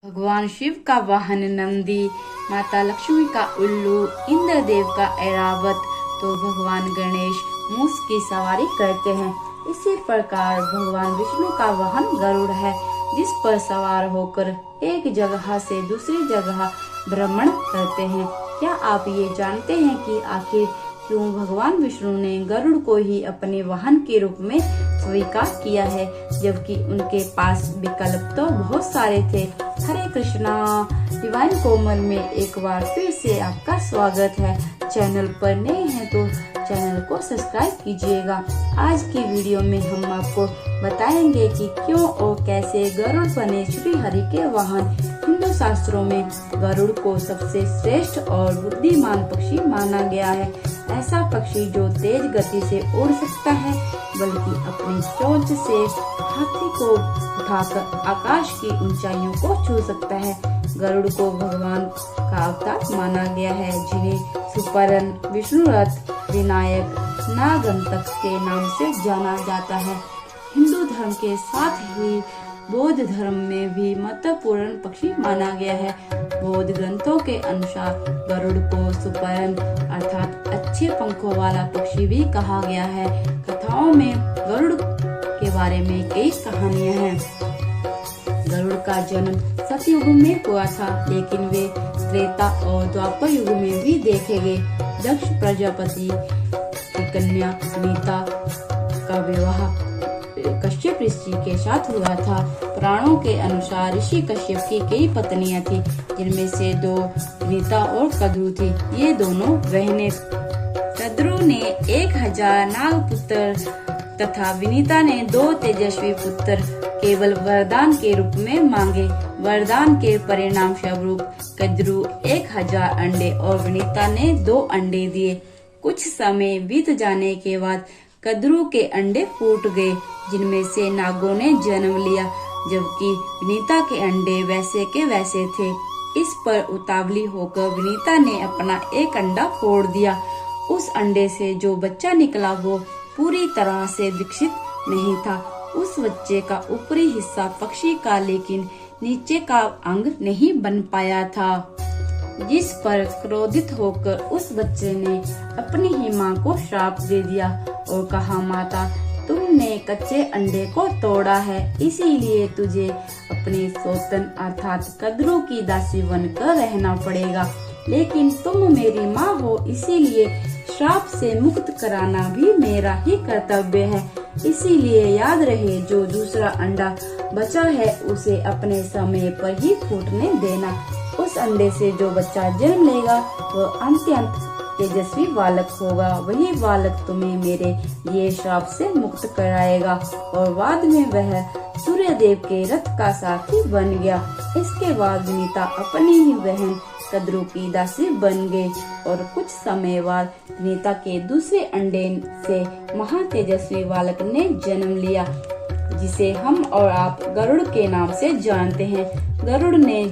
भगवान शिव का वाहन नंदी, माता लक्ष्मी का उल्लू, इंद्र देव का ऐरावत, तो भगवान गणेश मूस की सवारी करते हैं। इसी प्रकार भगवान विष्णु का वाहन गरुड़ है, जिस पर सवार होकर एक जगह से दूसरी जगह भ्रमण करते हैं। क्या आप ये जानते हैं कि आखिर क्यों भगवान विष्णु ने गरुड़ को ही अपने वाहन के रूप में स्वीकार किया है, जबकि उनके पास विकल्प तो बहुत सारे थे। हरे कृष्णा, डिवाइन कोमल में एक बार फिर से आपका स्वागत है। चैनल पर नए हैं तो चैनल को सब्सक्राइब कीजिएगा। आज की वीडियो में हम आपको बताएंगे कि क्यों और कैसे गरुड़ बने श्री हरि के वाहन। हिंदू शास्त्रों में गरुड़ को सबसे श्रेष्ठ और बुद्धिमान पक्षी माना गया है। ऐसा पक्षी जो तेज गति से उड़ सकता है, बल्कि अपनी चोंच से हाथी को उठाकर आकाश की ऊंचाइयों को छू सकता है। गरुड़ को भगवान का अवतार माना गया है, जिन्हें सुपरन, विष्णुरथ, विनायक, नागंतक के नाम से जाना जाता है। हिंदू धर्म के साथ ही बौद्ध धर्म में भी महत्वपूर्ण पक्षी माना गया है। बौद्ध ग्रंथों के अनुसार गरुड़ को सुपरन अर्थात अच्छे पंखों वाला पक्षी भी कहा गया है। कथाओं में गरुड़ के बारे में कई कहानियां हैं। गरुड़ का जन्म सतयुग में हुआ था, लेकिन वे त्रेता और द्वापर युग में भी देखे गए। दक्ष प्रजापति की कन्या विनीता का विवाह कश्यप ऋषि के साथ हुआ था। पुराणों के अनुसार ऋषि कश्यप की कई पत्नियां थी, जिनमें से 2 विनीता और कद्रु थी। ये दोनों बहनें। कद्रु ने 1000 नागपुत्र तथा विनीता ने 2 तेजस्वी पुत्र केवल वरदान के रूप में मांगे। वरदान के परिणाम स्वरूप कद्रु 1000 अंडे और विनीता ने 2 अंडे दिए। कुछ समय बीत जाने के बाद कद्रु के अंडे फूट गए, जिनमें से नागों ने जन्म लिया, जबकि विनीता के अंडे वैसे के वैसे थे। इस पर उतावली होकर विनीता ने अपना एक अंडा फोड़ दिया। उस अंडे से जो बच्चा निकला वो पूरी तरह से विकसित नहीं था। उस बच्चे का ऊपरी हिस्सा पक्षी का, लेकिन नीचे का अंग नहीं बन पाया था, जिस पर क्रोधित होकर उस बच्चे ने अपनी ही माँ को श्राप दे दिया और कहा, माता, तुमने कच्चे अंडे को तोड़ा है, इसीलिए तुझे अपने सौतन अर्थात कद्रु की दासी बनकर रहना पड़ेगा। लेकिन तुम मेरी माँ हो, इसीलिए श्राप से मुक्त कराना भी मेरा ही कर्तव्य है। इसीलिए याद रहे, जो दूसरा अंडा बचा है उसे अपने समय पर ही फूटने देना। उस अंडे से जो बच्चा जन्म लेगा वह अत्यंत तेजस्वी बालक होगा। वही बालक तुम्हें मेरे लिए श्राप से मुक्त कराएगा। और बाद में वह सूर्य देव के रथ का सारथी बन गया। इसके बाद विनीता अपनी ही बहन कद्रु की दासी बन गई और कुछ समय बाद विनीता के दूसरे अंडे से महातेजस्वी बालक ने जन्म लिया, जिसे हम और आप गरुड़ के नाम से जानते हैं। गरुड़ ने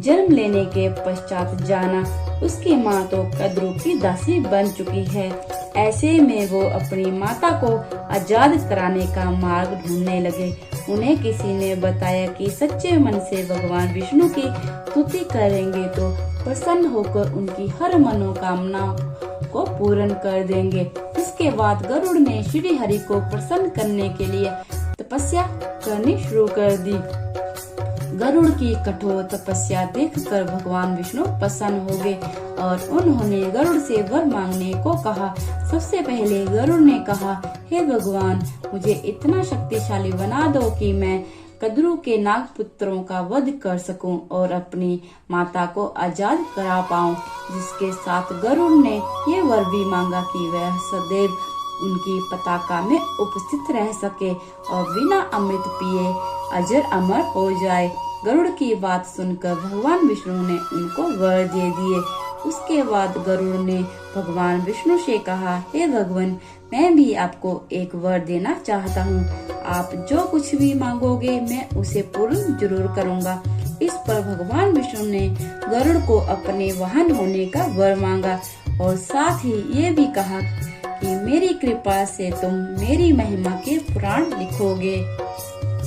जन्म लेने के पश्चात जाना, उसकी माँ तो कद्रु की दासी बन चुकी है। ऐसे में वो अपनी माता को आजाद कराने का मार्ग ढूंढने लगे। उन्हें किसी ने बताया कि सच्चे मन से भगवान विष्णु की स्तुति करेंगे तो प्रसन्न होकर उनकी हर मनोकामना को पूर्ण कर देंगे। इसके बाद गरुड़ ने श्री हरि को प्रसन्न करने के लिए तपस्या करनी शुरू कर दी। गरुड़ की कठोर तपस्या देखकर भगवान विष्णु प्रसन्न हो गए और उन्होंने गरुड़ से वर मांगने को कहा। सबसे पहले गरुड़ ने कहा, हे भगवान, मुझे इतना शक्तिशाली बना दो कि मैं कद्रु के नागपुत्रों का वध कर सकूं और अपनी माता को आजाद करा पाऊं। जिसके साथ गरुड़ ने ये वर भी मांगा कि वह सदैव उनकी पताका में उपस्थित रह सके और बिना अमृत पिए अजर अमर हो जाए। गरुड़ की बात सुनकर भगवान विष्णु ने उनको वर दे दिए। उसके बाद गरुड़ ने भगवान विष्णु से कहा, हे भगवान, मैं भी आपको एक वर देना चाहता हूँ। आप जो कुछ भी मांगोगे मैं उसे पूर्ण जरूर करूँगा। इस पर भगवान विष्णु ने गरुड़ को अपने वाहन होने का वर मांगा और साथ ही ये भी कहा कि मेरी कृपा से तुम मेरी महिमा के पुराण लिखोगे।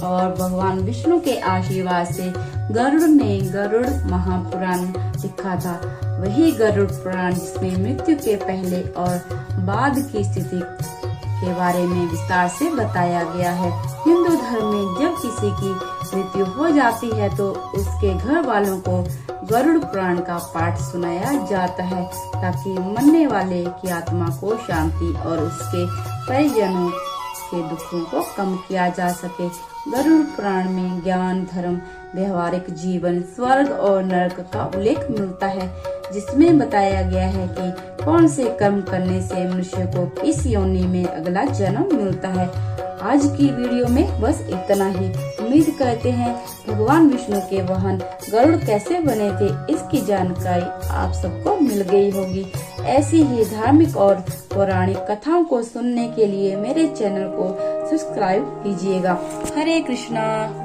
और भगवान विष्णु के आशीर्वाद से गरुड़ ने गरुड़ महापुराण लिखा था। वही गरुड़ पुराण जिसमें मृत्यु के पहले और बाद की स्थिति के बारे में विस्तार से बताया गया है। हिंदू धर्म में जब किसी की मृत्यु हो जाती है तो उसके घर वालों को गरुड़ पुराण का पाठ सुनाया जाता है ताकि मरने वाले की आत्मा को शांति और उसके परिजनों के दुखों को कम किया जा सके। गरुड़ पुराण में ज्ञान, धर्म, व्यवहारिक जीवन, स्वर्ग और नरक का उल्लेख मिलता है, जिसमें बताया गया है कि कौन से कर्म करने से मनुष्य को किस योनि में अगला जन्म मिलता है। आज की वीडियो में बस इतना ही। उम्मीद करते हैं भगवान विष्णु के वाहन गरुड़ कैसे बने थे इसकी जानकारी आप सबको मिल गई होगी। ऐसी ही धार्मिक और पौराणिक कथाओं को सुनने के लिए मेरे चैनल को सब्सक्राइब कीजिएगा। हरे कृष्णा।